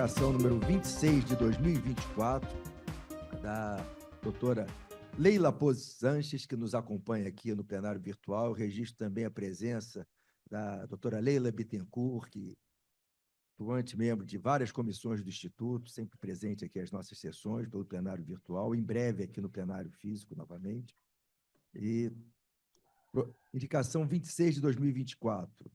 indicação número 26 de 2024, da doutora Leila Pose Sanches, que nos acompanha aqui no plenário virtual. Eu registro também a presença da doutora Leila Bittencourt, que atuante membro de várias comissões do Instituto, sempre presente aqui às nossas sessões pelo plenário virtual, em breve aqui no plenário físico novamente. E indicação 26 de 2024,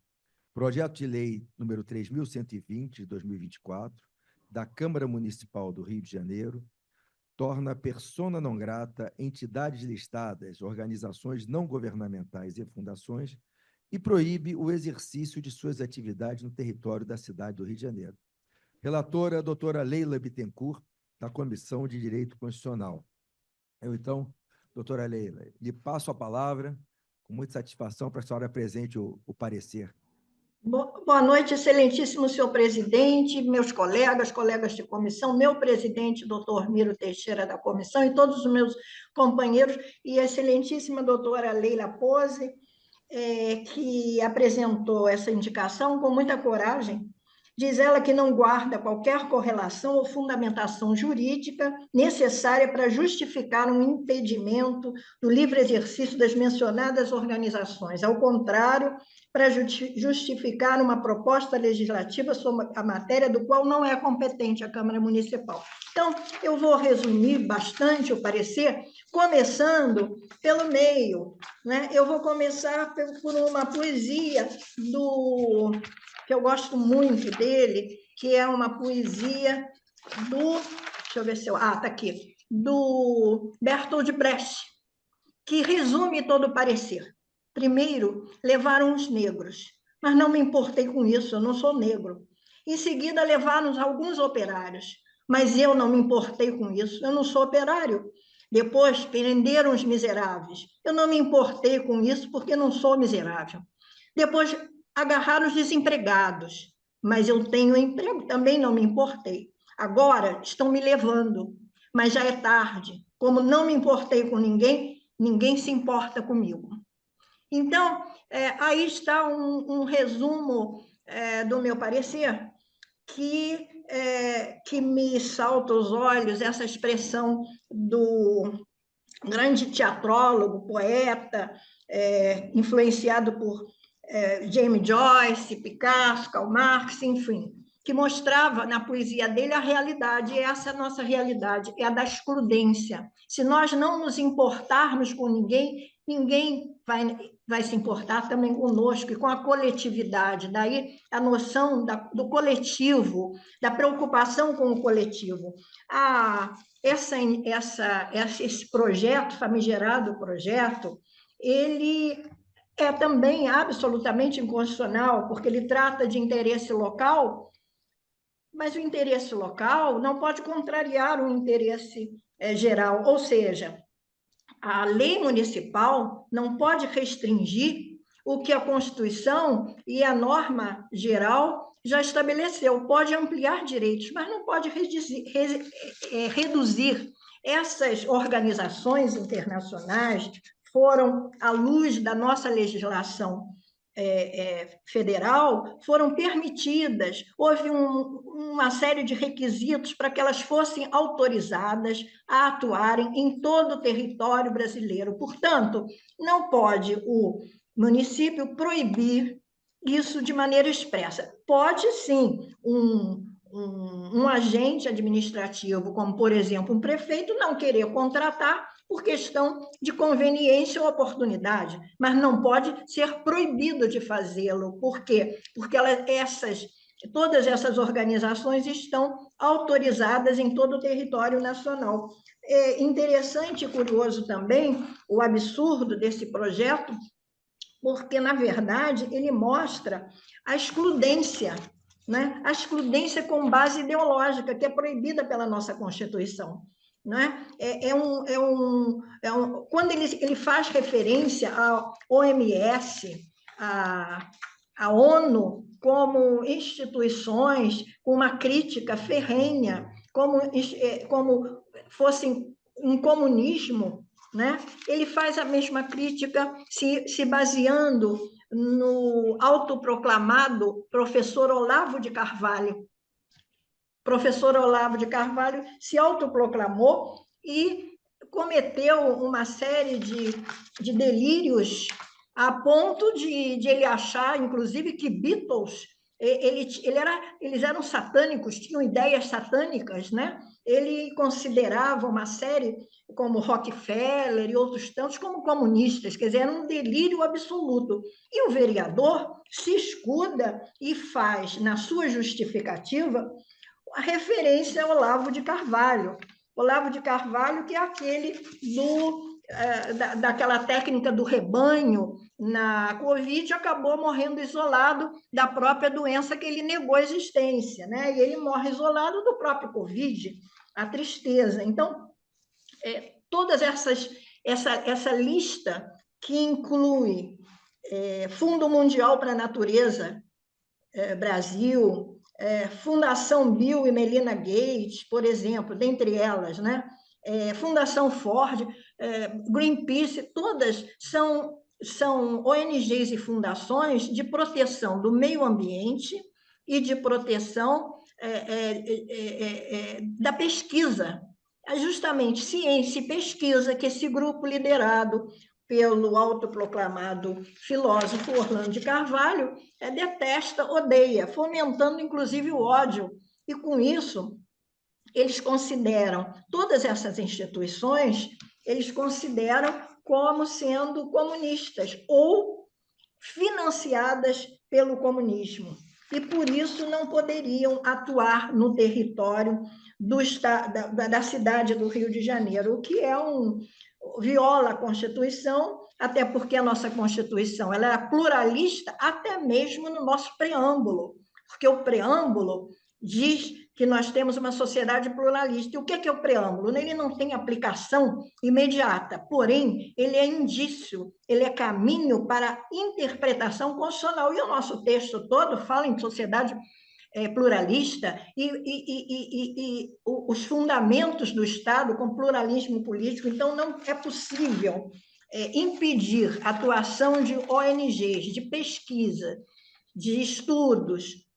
projeto de lei número 3.120 de 2024, da Câmara Municipal do Rio de Janeiro, torna persona non grata entidades listadas, organizações não governamentais e fundações e proíbe o exercício de suas atividades no território da cidade do Rio de Janeiro. Relatora, doutora Leila Bittencourt, da Comissão de Direito Constitucional. Eu, então, doutora Leila, lhe passo a palavra, com muita satisfação, para a senhora apresente o parecer. Boa noite, excelentíssimo senhor presidente, meus colegas de comissão, meu presidente, doutor Miro Teixeira, da comissão, e todos os meus companheiros, e a excelentíssima doutora Leila Pose, que apresentou essa indicação com muita coragem. Diz ela que não guarda qualquer correlação ou fundamentação jurídica necessária para justificar um impedimento do livre exercício das mencionadas organizações. Ao contrário, para justificar uma proposta legislativa sobre a matéria do qual não é competente a Câmara Municipal. Então, eu vou resumir bastante o parecer, começando pelo meio, né? Eu vou começar por uma poesia que eu gosto muito dele, que é uma poesia deixa eu ver se eu... está aqui, do Bertold Brecht, que resume todo o parecer. Primeiro, levaram os negros, mas não me importei com isso, eu não sou negro. Em seguida, levaram alguns operários, mas eu não me importei com isso, eu não sou operário. Depois, prenderam os miseráveis, eu não me importei com isso porque não sou miserável. Depois, agarraram os desempregados, mas eu tenho emprego, também não me importei. Agora estão me levando, mas já é tarde. Como não me importei com ninguém, ninguém se importa comigo. Então, aí está um resumo do meu parecer, que me salta aos olhos essa expressão do grande teatrólogo, poeta, influenciado por James Joyce, Picasso, Karl Marx, enfim, que mostrava na poesia dele a realidade, e essa é a nossa realidade, é a da excludência. Se nós não nos importarmos com ninguém, ninguém vai se importar também conosco e com a coletividade. Daí a noção do coletivo, da preocupação com o coletivo. Esse projeto, famigerado projeto, ele é também absolutamente inconstitucional, porque ele trata de interesse local, mas o interesse local não pode contrariar o interesse geral, ou seja, a lei municipal não pode restringir o que a Constituição e a norma geral já estabeleceu. Pode ampliar direitos, mas não pode reduzir. Essas organizações internacionais foram, à luz da nossa legislação federal, foram permitidas, houve uma série de requisitos para que elas fossem autorizadas a atuarem em todo o território brasileiro. Portanto, não pode o município proibir isso de maneira expressa. Pode, sim, um agente administrativo, como, por exemplo, um prefeito, não querer contratar por questão de conveniência ou oportunidade, mas não pode ser proibido de fazê-lo. Por quê? Porque todas essas organizações estão autorizadas em todo o território nacional. É interessante e curioso também o absurdo desse projeto, porque, na verdade, ele mostra a excludência, né? A excludência com base ideológica, que é proibida pela nossa Constituição. Né? Quando ele faz referência à OMS, à ONU, como instituições com uma crítica ferrenha, como fossem um comunismo, né? Ele faz a mesma crítica se baseando no autoproclamado professor Olavo de Carvalho, professor Olavo de Carvalho se autoproclamou e cometeu uma série de delírios a ponto de ele achar, inclusive, que Beatles, eles eram satânicos, tinham ideias satânicas, né? Ele considerava uma série como Rockefeller e outros tantos como comunistas, quer dizer, era um delírio absoluto. E o vereador se escuda e faz, na sua justificativa, a referência ao Olavo de Carvalho. Olavo de Carvalho, que é aquele daquela técnica do rebanho na Covid, acabou morrendo isolado da própria doença que ele negou a existência, né? E ele morre isolado do próprio Covid, a tristeza. Então, todas essa lista que inclui Fundo Mundial para a Natureza, Brasil, Fundação Bill e Melinda Gates, por exemplo, dentre elas, né? Fundação Ford, Greenpeace, todas são ONGs e fundações de proteção do meio ambiente e de proteção da pesquisa. É justamente ciência e pesquisa que esse grupo liderado pelo autoproclamado filósofo Orlando de Carvalho detesta, odeia, fomentando inclusive o ódio. E com isso, eles consideram todas essas instituições, eles consideram como sendo comunistas ou financiadas pelo comunismo. E por isso não poderiam atuar no território da cidade do Rio de Janeiro, o que viola a Constituição, até porque a nossa Constituição ela é pluralista até mesmo no nosso preâmbulo, porque o preâmbulo diz que nós temos uma sociedade pluralista. E o que é o preâmbulo? Ele não tem aplicação imediata, porém, ele é indício, ele é caminho para interpretação constitucional. E o nosso texto todo fala em sociedade pluralista e os fundamentos do Estado com pluralismo político. Então, não é possível impedir a atuação de ONGs, de pesquisa, de estudos,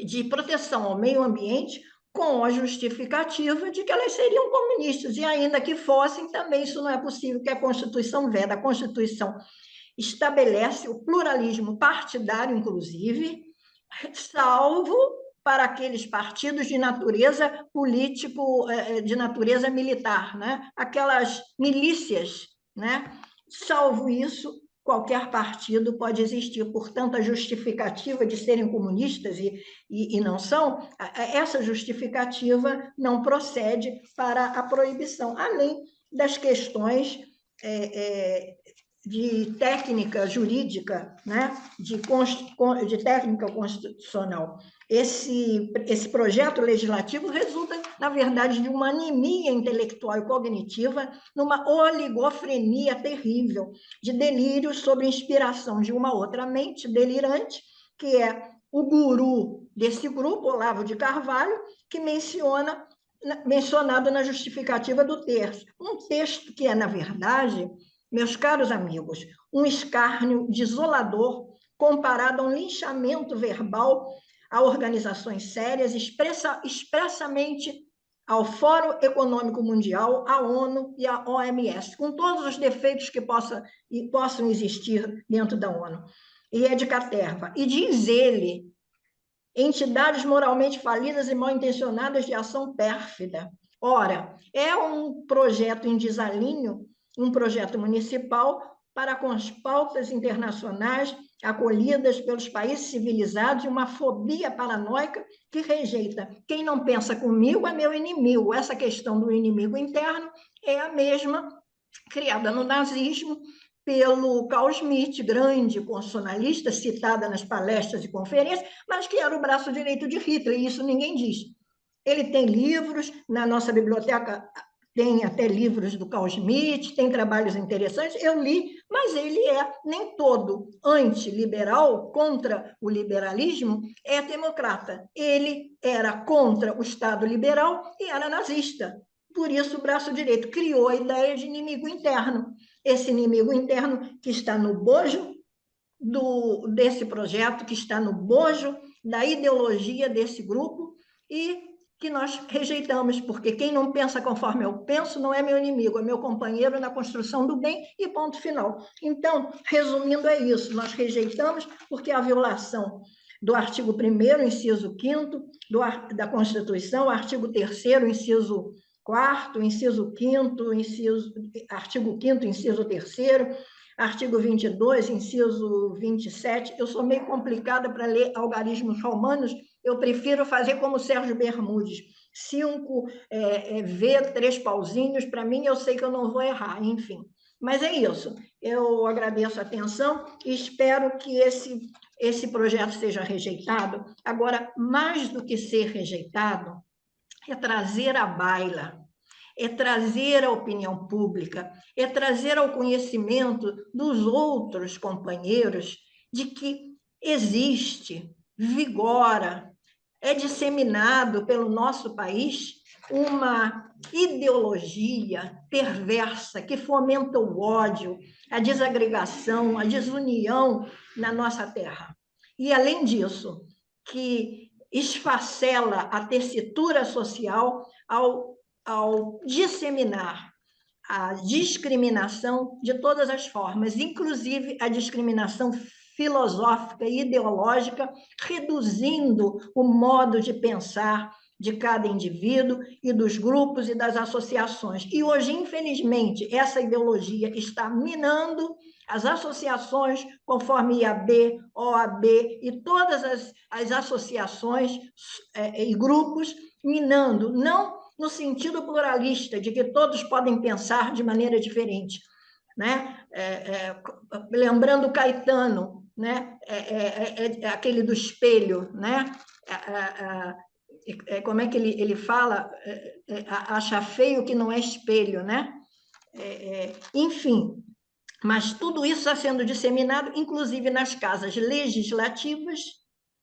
de proteção ao meio ambiente, com a justificativa de que elas seriam comunistas, e ainda que fossem, também isso não é possível, que a Constituição veda. A Constituição estabelece o pluralismo partidário, inclusive, salvo para aqueles partidos de natureza político, de natureza militar, né? Aquelas milícias, né? Salvo isso, qualquer partido pode existir. Portanto, a justificativa de serem comunistas e não são, essa justificativa não procede para a proibição, além das questões de técnica jurídica, né? de técnica constitucional. Esse projeto legislativo resulta, na verdade, de uma anemia intelectual e cognitiva, numa oligofrenia terrível, de delírios sob inspiração de uma outra mente delirante, que é o guru desse grupo, Olavo de Carvalho, que mencionado na justificativa do texto. Um texto que é, na verdade, meus caros amigos, um escárnio desolador comparado a um linchamento verbal a organizações sérias, expressamente ao Fórum Econômico Mundial, à ONU e à OMS, com todos os defeitos que possam existir dentro da ONU. E é de caterva. E diz ele, entidades moralmente falidas e mal intencionadas de ação pérfida. Ora, é um projeto em desalinho, um projeto municipal para com as pautas internacionais acolhidas pelos países civilizados e uma fobia paranoica que rejeita. Quem não pensa comigo é meu inimigo. Essa questão do inimigo interno é a mesma criada no nazismo pelo Carl Schmitt, grande constitucionalista, citada nas palestras e conferências, mas que era o braço direito de Hitler, e isso ninguém diz. Ele tem livros, na nossa biblioteca tem até livros do Carl Schmitt, tem trabalhos interessantes, eu li, mas ele nem todo antiliberal, contra o liberalismo, é democrata. Ele era contra o Estado liberal e era nazista. Por isso, o braço direito criou a ideia de inimigo interno. Esse inimigo interno que está no bojo desse projeto, que está no bojo da ideologia desse grupo, e que nós rejeitamos, porque quem não pensa conforme eu penso não é meu inimigo, é meu companheiro na construção do bem e ponto final. Então, resumindo, é isso, nós rejeitamos porque a violação do artigo 1º, inciso 5º da Constituição, artigo 3º, inciso 4º, inciso 5º, artigo 5º, inciso 3º, artigo 22, inciso 27, eu sou meio complicada para ler algarismos romanos, eu prefiro fazer como o Sérgio Bermudes, 5 V, 3 pauzinhos, para mim eu sei que eu não vou errar, enfim. Mas é isso, eu agradeço a atenção e espero que esse projeto seja rejeitado. Agora, mais do que ser rejeitado, é trazer à baila, é trazer à opinião pública, é trazer ao conhecimento dos outros companheiros de que existe, vigora, é disseminado pelo nosso país uma ideologia perversa que fomenta o ódio, a desagregação, a desunião na nossa terra. E, além disso, que esfacela a tessitura social ao disseminar a discriminação de todas as formas, inclusive a discriminação filosófica e ideológica, reduzindo o modo de pensar de cada indivíduo e dos grupos e das associações. E hoje, infelizmente, essa ideologia está minando as associações, conforme IAB, OAB e todas as associações e grupos, minando, não no sentido pluralista, de que todos podem pensar de maneira diferente, né? Lembrando Caetano, né? Aquele do espelho, né? Como é que ele fala? Acha feio que não é espelho, né? Enfim, mas tudo isso está sendo disseminado, inclusive nas casas legislativas,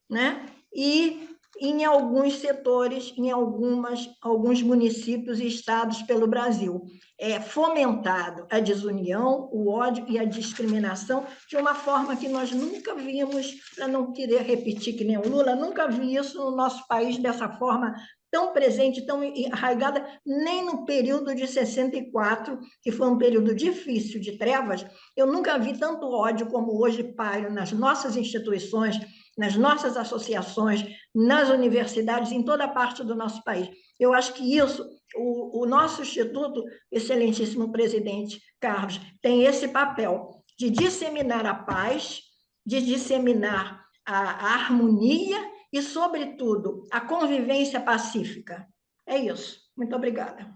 né? E em alguns setores, em alguns municípios e estados pelo Brasil. É fomentado a desunião, o ódio e a discriminação de uma forma que nós nunca vimos, para não querer repetir que nem o Lula, nunca vi isso no nosso país dessa forma tão presente, tão arraigada, nem no período de 64, que foi um período difícil de trevas, eu nunca vi tanto ódio como hoje paira nas nossas instituições, nas nossas associações, nas universidades, em toda parte do nosso país. Eu acho que isso, o nosso Instituto, excelentíssimo presidente Carlos, tem esse papel de disseminar a paz, de disseminar a harmonia e, sobretudo, a convivência pacífica. É isso. Muito obrigada.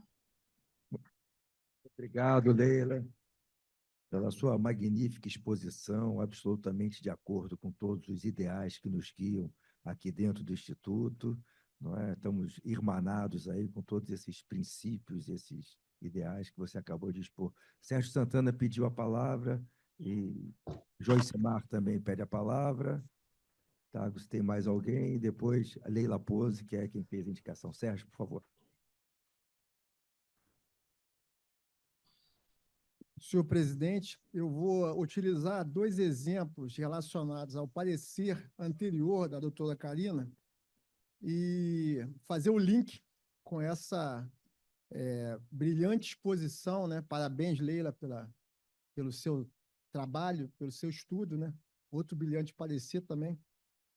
Obrigado, Leila, pela sua magnífica exposição, absolutamente de acordo com todos os ideais que nos guiam aqui dentro do Instituto. Não é? Estamos irmanados aí com todos esses princípios, esses ideais que você acabou de expor. Sérgio Santana pediu a palavra e Joyce Mar também pede a palavra. Tá, se tem mais alguém, e depois a Leila Pose, que é quem fez a indicação. Sérgio, por favor. Senhor presidente, eu vou utilizar 2 exemplos relacionados ao parecer anterior da doutora Carina e fazer o link com essa brilhante exposição, né? Parabéns, Leila, pelo seu trabalho, pelo seu estudo, né? Outro brilhante parecer também,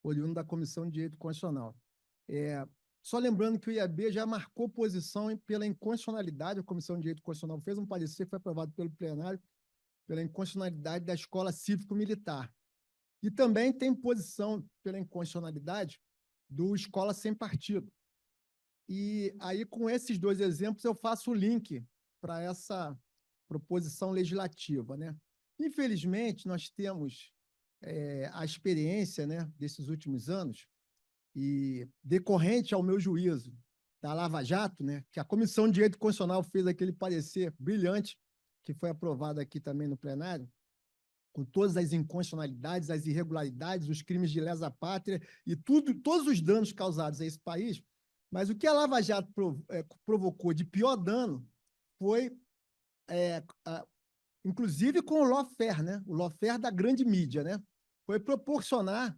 oriundo da Comissão de Direito Constitucional. Só lembrando que o IAB já marcou posição pela inconstitucionalidade, a Comissão de Direito Constitucional fez um parecer que foi aprovado pelo plenário, pela inconstitucionalidade da Escola Cívico-Militar. E também tem posição pela inconstitucionalidade do Escola Sem Partido. E aí, com esses 2 exemplos, eu faço o link para essa proposição legislativa, né? Infelizmente, nós temos a experiência, né, desses últimos anos, e decorrente ao meu juízo da Lava Jato, né, que a Comissão de Direito Constitucional fez aquele parecer brilhante, que foi aprovado aqui também no plenário, com todas as inconstitucionalidades, as irregularidades, os crimes de lesa pátria e todos os danos causados a esse país. Mas o que a Lava Jato provocou de pior dano foi, inclusive com o lawfare, né, o lawfare da grande mídia, né, foi proporcionar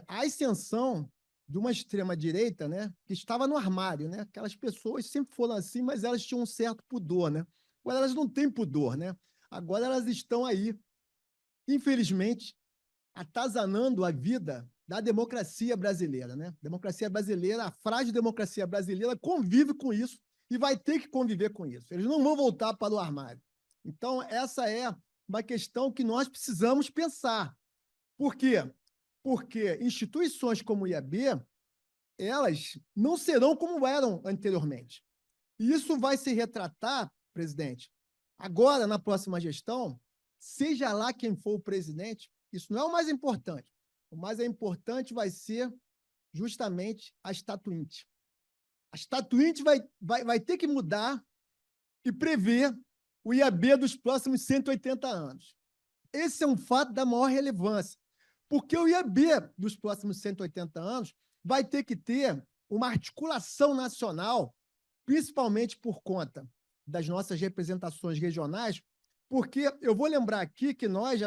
a ascensão de uma extrema-direita, né, que estava no armário, né? Aquelas pessoas sempre foram assim, mas elas tinham um certo pudor, né? Agora elas não têm pudor, né? Agora elas estão aí, infelizmente, atazanando a vida da democracia brasileira, né? Democracia brasileira, a frágil democracia brasileira convive com isso e vai ter que conviver com isso. Eles não vão voltar para o armário. Então, essa é uma questão que nós precisamos pensar. Por quê? Porque instituições como o IAB, elas não serão como eram anteriormente. E isso vai se retratar, presidente, agora, na próxima gestão, seja lá quem for o presidente, isso não é o mais importante. O mais importante vai ser justamente a Estatuinte. A Estatuinte vai ter que mudar e prever o IAB dos próximos 180 anos. Esse é um fato da maior relevância, porque o IAB dos próximos 180 anos vai ter que ter uma articulação nacional, principalmente por conta das nossas representações regionais, porque eu vou lembrar aqui que nós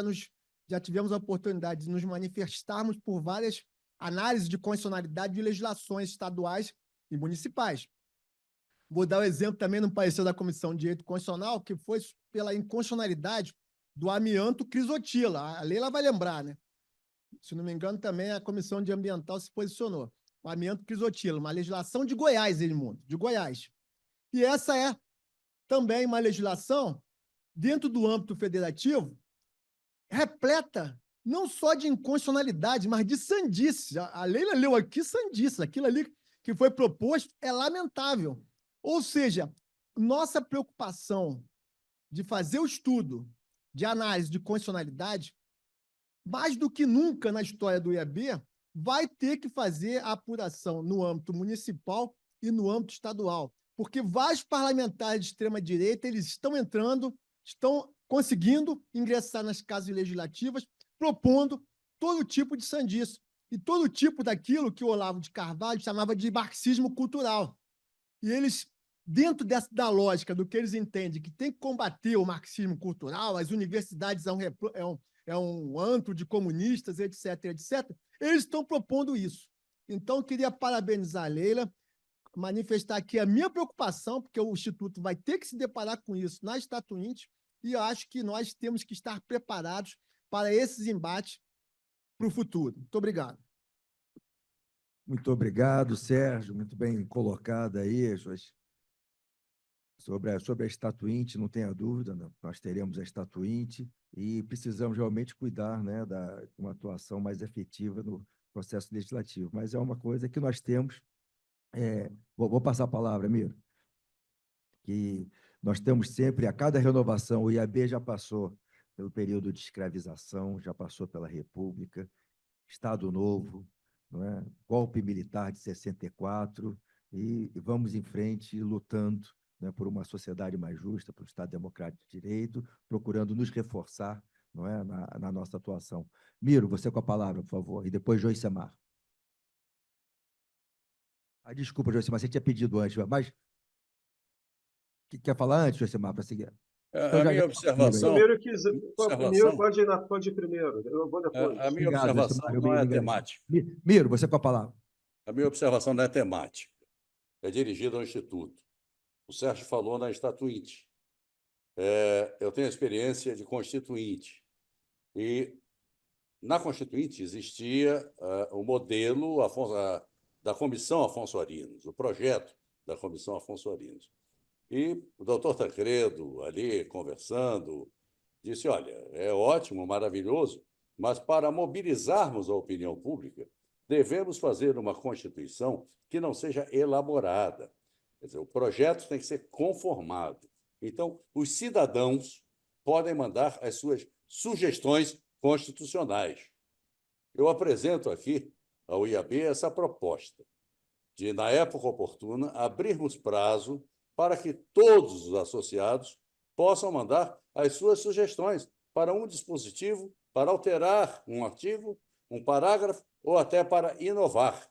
já tivemos a oportunidade de nos manifestarmos por várias análises de constitucionalidade de legislações estaduais e municipais. Vou dar o exemplo também no parecer da Comissão de Direito Constitucional, que foi pela inconstitucionalidade do amianto crisotila. A Leila vai lembrar, né? Se não me engano, também a Comissão de Ambiental se posicionou. O amianto crisotila, uma legislação de Goiás, Edmundo, de Goiás. E essa é também uma legislação, dentro do âmbito federativo, repleta não só de inconstitucionalidade, mas de sandice. A Leila leu aqui sandice. Aquilo ali que foi proposto é lamentável. Ou seja, nossa preocupação de fazer o estudo de análise de constitucionalidade, mais do que nunca na história do IAB, vai ter que fazer a apuração no âmbito municipal e no âmbito estadual, porque vários parlamentares de extrema-direita eles estão entrando, estão conseguindo ingressar nas casas legislativas, propondo todo tipo de sandice e todo tipo daquilo que o Olavo de Carvalho chamava de marxismo cultural. E eles, dentro da lógica do que eles entendem que tem que combater o marxismo cultural, as universidades é um antro de comunistas, etc., etc., eles estão propondo isso. Então, queria parabenizar a Leila, manifestar aqui a minha preocupação, porque o Instituto vai ter que se deparar com isso na Estatuinte, e eu acho que nós temos que estar preparados para esses embates para o futuro. Muito obrigado. Muito obrigado, Sérgio. Muito bem colocada aí sobre a Estatuinte, não tenha dúvida, né? Nós teremos a Estatuinte e precisamos realmente cuidar, né, de uma atuação mais efetiva no processo legislativo. Mas é uma coisa que nós temos. Vou passar a palavra, Miro, que nós temos sempre, a cada renovação, o IAB já passou pelo período de escravização, já passou pela República, Estado Novo, não é? Golpe militar de 64, e vamos em frente lutando, né, por uma sociedade mais justa, por um Estado democrático de direito, procurando nos reforçar, não é, na nossa atuação. Miro, você com a palavra, por favor, e depois Joicemar. Desculpa, Joicemar, você tinha pedido antes, mas quer falar antes, Joicemar, para seguir? A minha observação... Primeiro pode ir primeiro, eu vou depois. A minha observação não é temática. Miro, você com a palavra. A minha observação não é temática, é dirigida ao Instituto. O Sérgio falou na Estatuinte. Eu tenho experiência de constituinte, e na Constituinte existia o modelo da Comissão Afonso Arinos, o projeto da Comissão Afonso Arinos. E o doutor Tancredo, ali conversando, disse, olha, é ótimo, maravilhoso, mas para mobilizarmos a opinião pública, devemos fazer uma Constituição que não seja elaborada. Quer dizer, o projeto tem que ser conformado. Então, os cidadãos podem mandar as suas sugestões constitucionais. Eu apresento aqui ao IAB essa proposta de, na época oportuna, abrirmos prazo para que todos os associados possam mandar as suas sugestões para um dispositivo, para alterar um artigo, um parágrafo, ou até para inovar.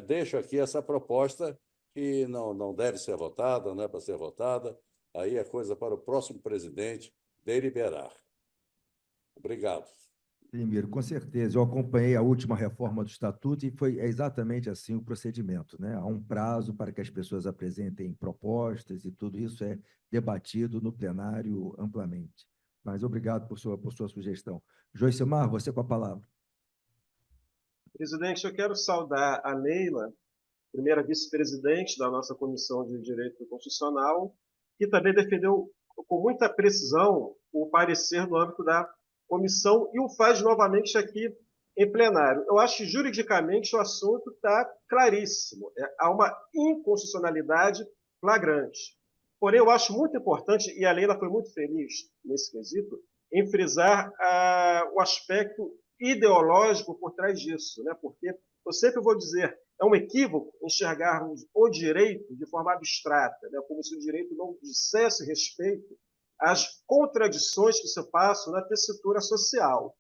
Deixo aqui essa proposta, que não deve ser votada, não é para ser votada, aí é coisa para o próximo presidente deliberar. Obrigado. Sim, Miro, com certeza. Eu acompanhei a última reforma do Estatuto e foi exatamente assim o procedimento, né? Há um prazo para que as pessoas apresentem propostas e tudo isso é debatido no plenário amplamente. Mas obrigado por sua sugestão. Joicimar, você com a palavra. Presidente, eu quero saudar a Leila, primeira vice-presidente da nossa Comissão de Direito Constitucional, que também defendeu com muita precisão o parecer no âmbito da comissão e o faz novamente aqui em plenário. Eu acho que juridicamente o assunto está claríssimo. Há uma inconstitucionalidade flagrante. Porém, eu acho muito importante, e a Leila foi muito feliz nesse quesito, em frisar o aspecto ideológico por trás disso, né? Porque eu sempre vou dizer, é um equívoco enxergarmos o direito de forma abstrata, né? Como se o direito não dissesse respeito às contradições que se passam na tessitura social.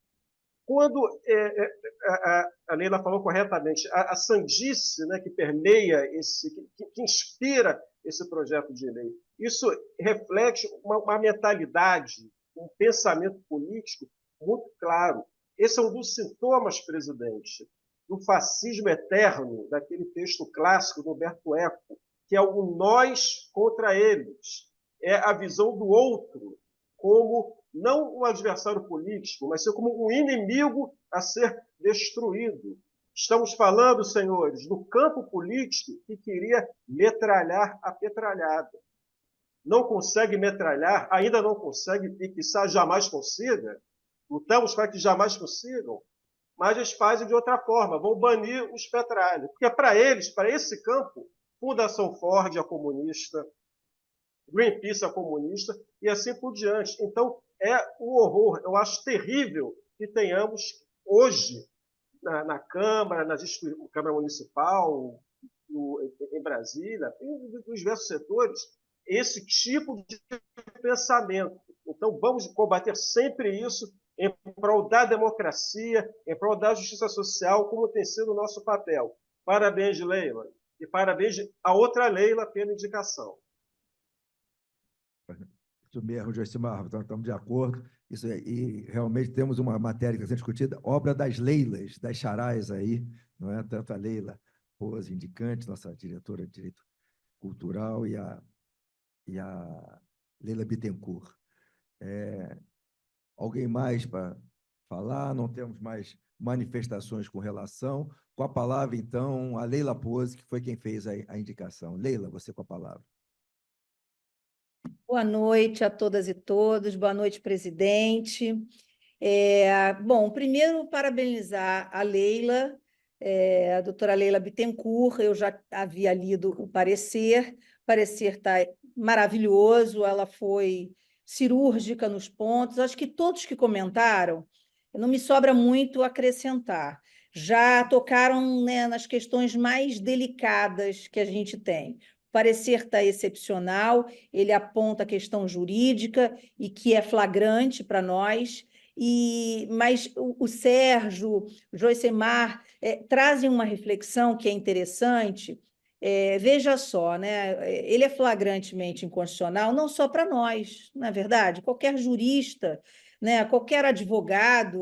Quando a Leila falou corretamente, a sandice, né, que permeia que inspira esse projeto de lei, isso reflete uma mentalidade, um pensamento político muito claro. Esse é um dos sintomas, presidente, do fascismo eterno, daquele texto clássico do Humberto Eco, que é o nós contra eles. É a visão do outro como não um adversário político, mas como um inimigo a ser destruído. Estamos falando, senhores, do campo político que queria metralhar a petralhada. Não consegue metralhar, ainda não consegue e quizá jamais consiga. Lutamos para que jamais consigam, mas eles fazem de outra forma, vão banir os petralhos. Porque para eles, para esse campo, Fundação Ford é comunista, Greenpeace é comunista e assim por diante. Então, é um horror. Eu acho terrível que tenhamos hoje, na Câmara, na Câmara Municipal, em Brasília, nos diversos setores, esse tipo de pensamento. Então, vamos combater sempre isso em prol da democracia, em prol da justiça social, como tem sido o nosso papel. Parabéns, Leila, e parabéns à outra Leila pela indicação. Isso mesmo, Joicimar, estamos de acordo. Isso e realmente temos uma matéria que está sendo discutida, obra das Leilas, das Charais aí, não é? Tanto a Leila Rose, indicante, nossa diretora de Direito Cultural, e a Leila Bittencourt. Alguém mais para falar? Não temos mais manifestações com relação. Com a palavra, então, a Leila Pose, que foi quem fez a indicação. Leila, você com a palavra. Boa noite a todas e todos, boa noite, presidente. Bom, primeiro, parabenizar a Leila, a doutora Leila Bittencourt. Eu já havia lido o parecer está maravilhoso, ela foi cirúrgica nos pontos. Acho que todos que comentaram, não me sobra muito acrescentar. Já tocaram, né, nas questões mais delicadas que a gente tem. O parecer está excepcional, ele aponta a questão jurídica e que é flagrante para nós, mas o Sérgio, o Joicimar trazem uma reflexão que é interessante. Veja só, né? Ele é flagrantemente inconstitucional, não só para nós, não é verdade? Qualquer jurista, né? Qualquer advogado,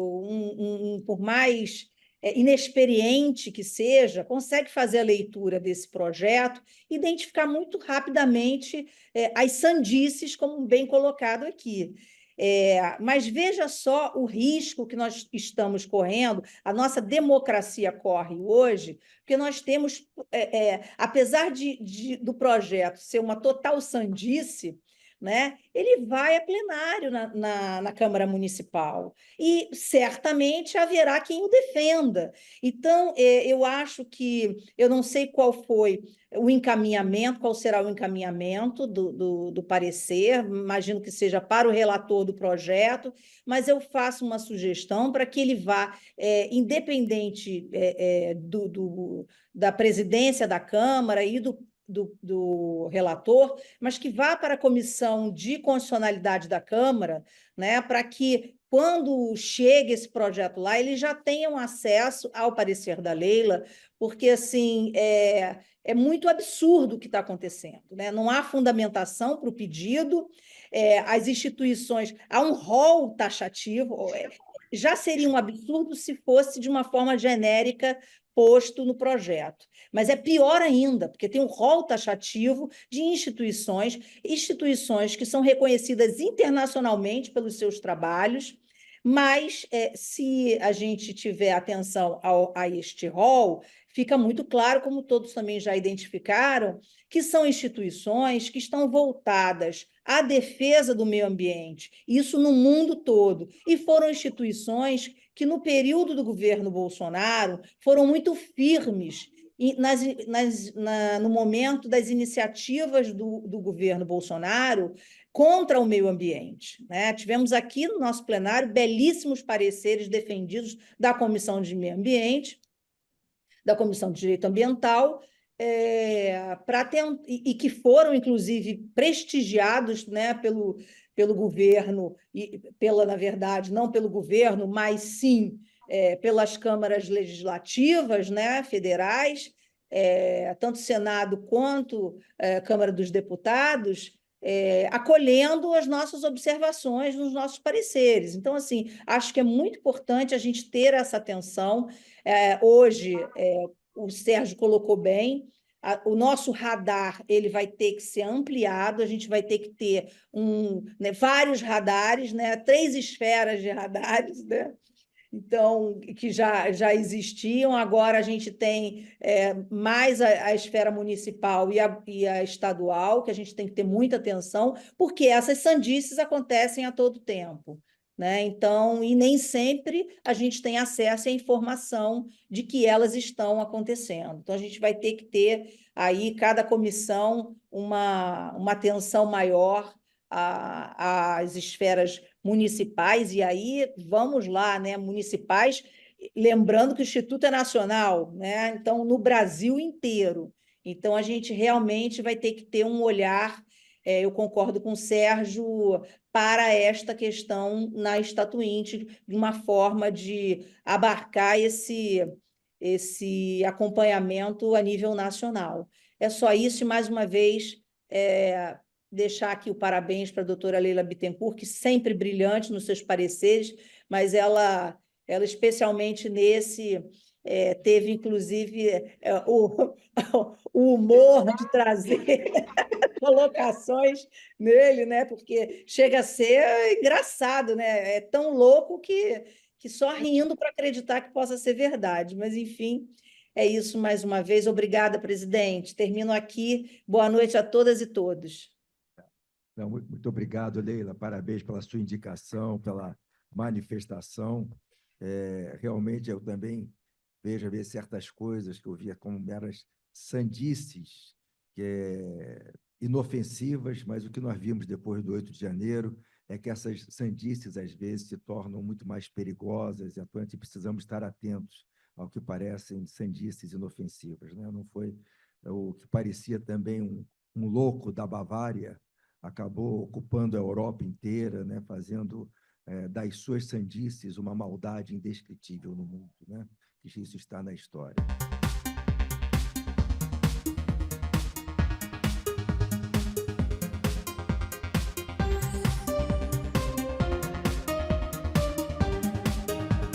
por mais inexperiente que seja, consegue fazer a leitura desse projeto, identificar muito rapidamente as sandices, como bem colocado aqui. Mas veja só o risco que nós estamos correndo, a nossa democracia corre hoje, porque nós temos, apesar do projeto ser uma total sandice, né, ele vai a plenário na Câmara Municipal e certamente haverá quem o defenda. Então, eu acho que, eu não sei qual foi o encaminhamento, qual será o encaminhamento do parecer, imagino que seja para o relator do projeto, mas eu faço uma sugestão para que ele vá, independente da presidência da Câmara e do relator, mas que vá para a Comissão de Constitucionalidade da Câmara, né, para que, quando chegue esse projeto lá, eles já tenham acesso ao parecer da Leila, porque, assim, é muito absurdo o que está acontecendo, né? Não há fundamentação para o pedido, as instituições... Há um rol taxativo, já seria um absurdo se fosse de uma forma genérica posto no projeto. Mas é pior ainda, porque tem um rol taxativo de instituições que são reconhecidas internacionalmente pelos seus trabalhos, mas se a gente tiver atenção a este rol, fica muito claro, como todos também já identificaram, que são instituições que estão voltadas à defesa do meio ambiente, isso no mundo todo, e foram instituições que, no período do governo Bolsonaro, foram muito firmes no momento das iniciativas do governo Bolsonaro contra o meio ambiente, né? Tivemos aqui no nosso plenário belíssimos pareceres defendidos da Comissão de Meio Ambiente, da Comissão de Direito Ambiental, e que foram, inclusive, prestigiados, né, pelo governo, na verdade, não pelo governo, mas sim pelas câmaras legislativas, né, federais, tanto Senado quanto Câmara dos Deputados, acolhendo as nossas observações nos nossos pareceres. Então, assim, acho que é muito importante a gente ter essa atenção. Hoje, o Sérgio colocou bem, o nosso radar ele vai ter que ser ampliado, a gente vai ter que ter vários radares, né, 3 esferas de radares, né? Então, que já existiam, agora a gente tem mais a esfera municipal e a estadual, que a gente tem que ter muita atenção, porque essas sandices acontecem a todo tempo, né? Então, e nem sempre a gente tem acesso à informação de que elas estão acontecendo. Então, a gente vai ter que ter aí, cada comissão, uma atenção maior às esferas municipais, e aí vamos lá, né? Municipais, lembrando que o Instituto é nacional, né? Então, no Brasil inteiro. Então, a gente realmente vai ter que ter um olhar, eu concordo com o Sérgio, para esta questão na Estatuinte, de uma forma de abarcar esse acompanhamento a nível nacional. É só isso, e mais uma vez, deixar aqui o parabéns para a doutora Leila Bittencourt, que sempre brilhante nos seus pareceres, mas ela especialmente nesse, teve, inclusive, o humor de trazer colocações nele, né? Porque chega a ser engraçado, né? É tão louco que só rindo para acreditar que possa ser verdade. Mas, enfim, é isso mais uma vez. Obrigada, presidente. Termino aqui. Boa noite a todas e todos. Não, muito obrigado, Leila. Parabéns pela sua indicação, pela manifestação. Realmente, eu também vejo certas coisas que eu via como meras sandices, inofensivas, mas o que nós vimos depois do 8 de janeiro é que essas sandices, às vezes, se tornam muito mais perigosas, e, portanto, precisamos estar atentos ao que parecem sandices inofensivas, né? Não foi o que parecia também um louco da Bavária, acabou ocupando a Europa inteira, né, fazendo das suas sandices uma maldade indescritível no mundo, né? Isso está na história.